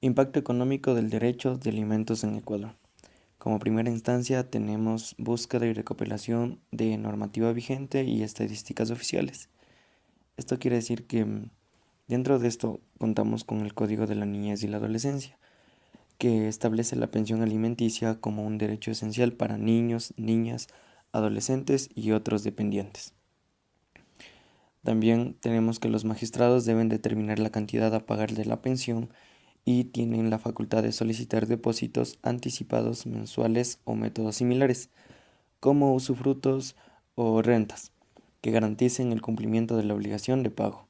Impacto económico del derecho de alimentos en Ecuador. Como primera instancia tenemos búsqueda y recopilación de normativa vigente y estadísticas oficiales. Esto quiere decir que dentro de esto contamos con el Código de la Niñez y la Adolescencia, que establece la pensión alimenticia como un derecho esencial para niños, niñas, adolescentes y otros dependientes. También tenemos que los magistrados deben determinar la cantidad a pagar de la pensión y tienen la facultad de solicitar depósitos anticipados mensuales o métodos similares, como usufructos o rentas, que garanticen el cumplimiento de la obligación de pago.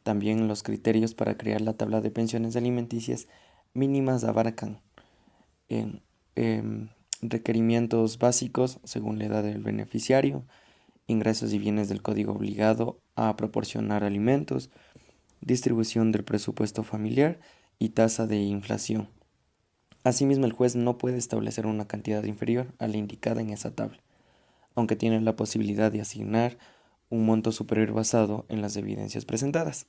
También los criterios para crear la tabla de pensiones alimenticias mínimas abarcan en, em, requerimientos básicos según la edad del beneficiario, ingresos y bienes del código obligado a proporcionar alimentos, distribución del presupuesto familiar y tasa de inflación. Asimismo, el juez no puede establecer una cantidad inferior a la indicada en esa tabla, aunque tiene la posibilidad de asignar un monto superior basado en las evidencias presentadas.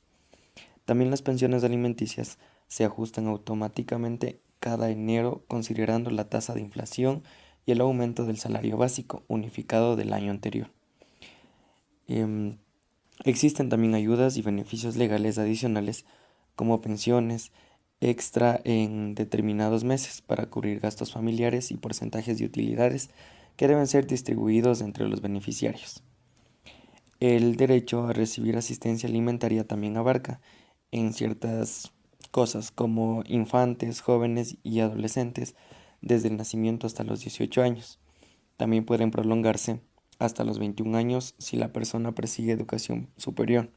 También las pensiones alimenticias se ajustan automáticamente cada enero considerando la tasa de inflación y el aumento del salario básico unificado del año anterior. Em, Existen también ayudas y beneficios legales adicionales como pensiones extra en determinados meses para cubrir gastos familiares y porcentajes de utilidades que deben ser distribuidos entre los beneficiarios. El derecho a recibir asistencia alimentaria también abarca en ciertas cosas como infantes, jóvenes y adolescentes desde el nacimiento hasta los 18 años. También pueden prolongarse hasta los 21 años si la persona persigue educación superior.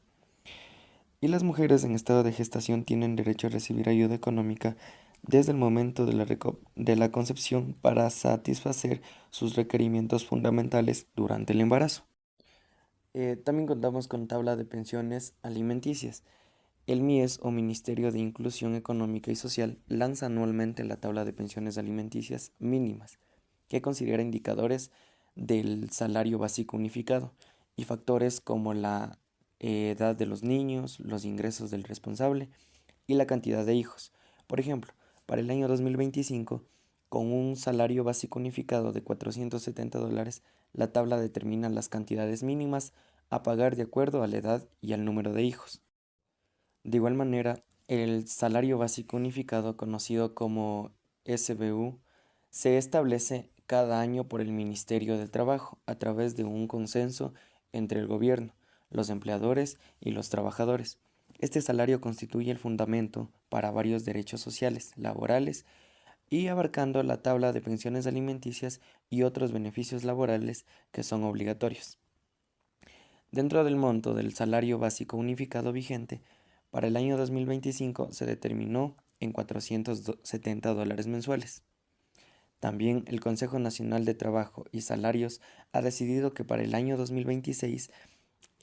Y las mujeres en estado de gestación tienen derecho a recibir ayuda económica desde el momento de la concepción para satisfacer sus requerimientos fundamentales durante el embarazo. También contamos con tabla de pensiones alimenticias. El MIES o Ministerio de Inclusión Económica y Social lanza anualmente la tabla de pensiones alimenticias mínimas, que considera indicadores del salario básico unificado y factores como la edad de los niños, los ingresos del responsable y la cantidad de hijos. Por ejemplo, para el año 2025, con un salario básico unificado de $470, la tabla determina las cantidades mínimas a pagar de acuerdo a la edad y al número de hijos. De igual manera, el salario básico unificado, conocido como SBU, se establece cada año por el Ministerio del Trabajo a través de un consenso entre el gobierno, los empleadores y los trabajadores. Este salario constituye el fundamento para varios derechos sociales, laborales y abarcando la tabla de pensiones alimenticias y otros beneficios laborales que son obligatorios. Dentro del monto del salario básico unificado vigente, para el año 2025 se determinó en $470 mensuales. También el Consejo Nacional de Trabajo y Salarios ha decidido que para el año 2026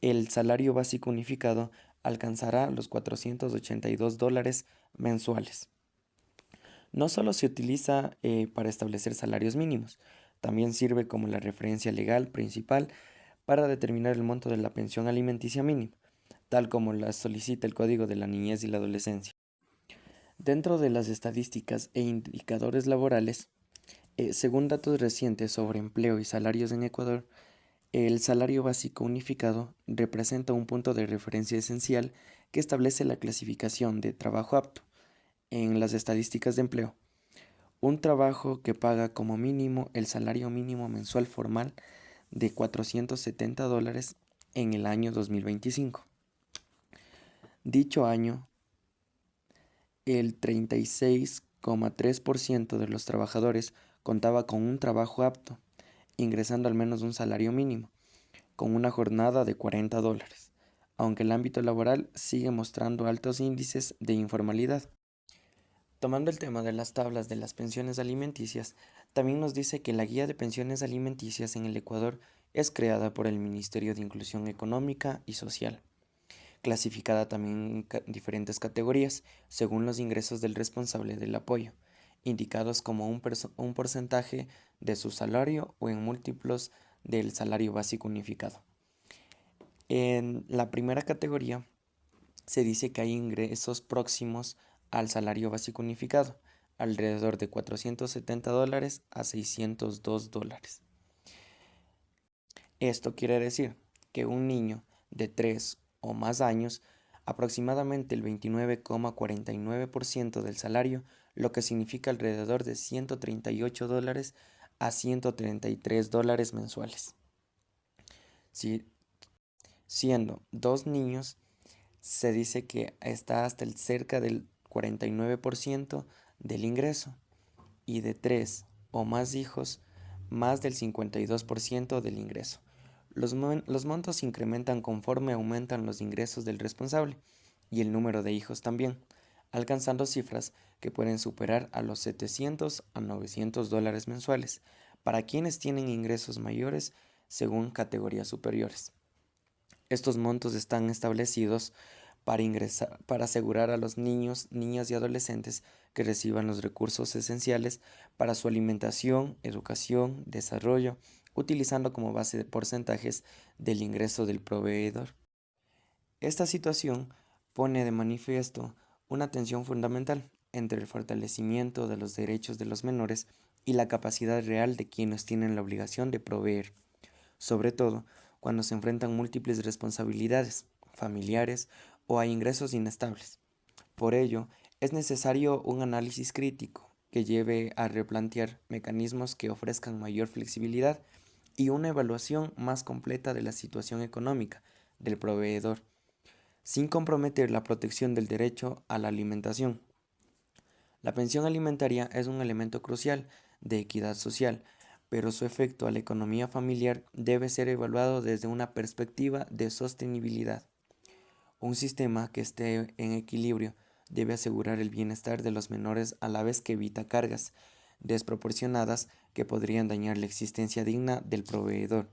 el salario básico unificado alcanzará los $482 mensuales. No solo se utiliza para establecer salarios mínimos, también sirve como la referencia legal principal para determinar el monto de la pensión alimenticia mínima, tal como la solicita el Código de la Niñez y la Adolescencia. Dentro de las estadísticas e indicadores laborales, según datos recientes sobre empleo y salarios en Ecuador, el salario básico unificado representa un punto de referencia esencial que establece la clasificación de trabajo apto en las estadísticas de empleo. Un trabajo que paga como mínimo el salario mínimo mensual formal de $470 en el año 2025. Dicho año, el 36,3% de los trabajadores contaba con un trabajo apto, ingresando al menos un salario mínimo, con una jornada de $40, aunque el ámbito laboral sigue mostrando altos índices de informalidad. Tomando el tema de las tablas de las pensiones alimenticias, también nos dice que la guía de pensiones alimenticias en el Ecuador es creada por el Ministerio de Inclusión Económica y Social, clasificada también en diferentes categorías según los ingresos del responsable del apoyo, indicados como un porcentaje de su salario o en múltiplos del salario básico unificado. En la primera categoría se dice que hay ingresos próximos al salario básico unificado, alrededor de $470 a $602. Esto quiere decir que un niño de 3 o más años, aproximadamente el 29,49% del salario, lo que significa alrededor de $138 a $133 mensuales. Si, siendo dos niños, se dice que está hasta el cerca del 49% del ingreso, y de 3 o más hijos, más del 52% del ingreso. Los montos se incrementan conforme aumentan los ingresos del responsable y el número de hijos también, alcanzando cifras que pueden superar a los $700 a $900 mensuales para quienes tienen ingresos mayores según categorías superiores. Estos montos están establecidos para asegurar a los niños, niñas y adolescentes que reciban los recursos esenciales para su alimentación, educación, desarrollo, utilizando como base de porcentajes del ingreso del proveedor. Esta situación pone de manifiesto una tensión fundamental entre el fortalecimiento de los derechos de los menores y la capacidad real de quienes tienen la obligación de proveer, sobre todo cuando se enfrentan múltiples responsabilidades familiares o a ingresos inestables. Por ello, es necesario un análisis crítico que lleve a replantear mecanismos que ofrezcan mayor flexibilidad y una evaluación más completa de la situación económica del proveedor, sin comprometer la protección del derecho a la alimentación. La pensión alimentaria es un elemento crucial de equidad social, pero su efecto a la economía familiar debe ser evaluado desde una perspectiva de sostenibilidad. Un sistema que esté en equilibrio debe asegurar el bienestar de los menores a la vez que evita cargas desproporcionadas que podrían dañar la existencia digna del proveedor,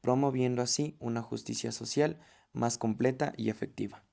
promoviendo así una justicia social más completa y efectiva.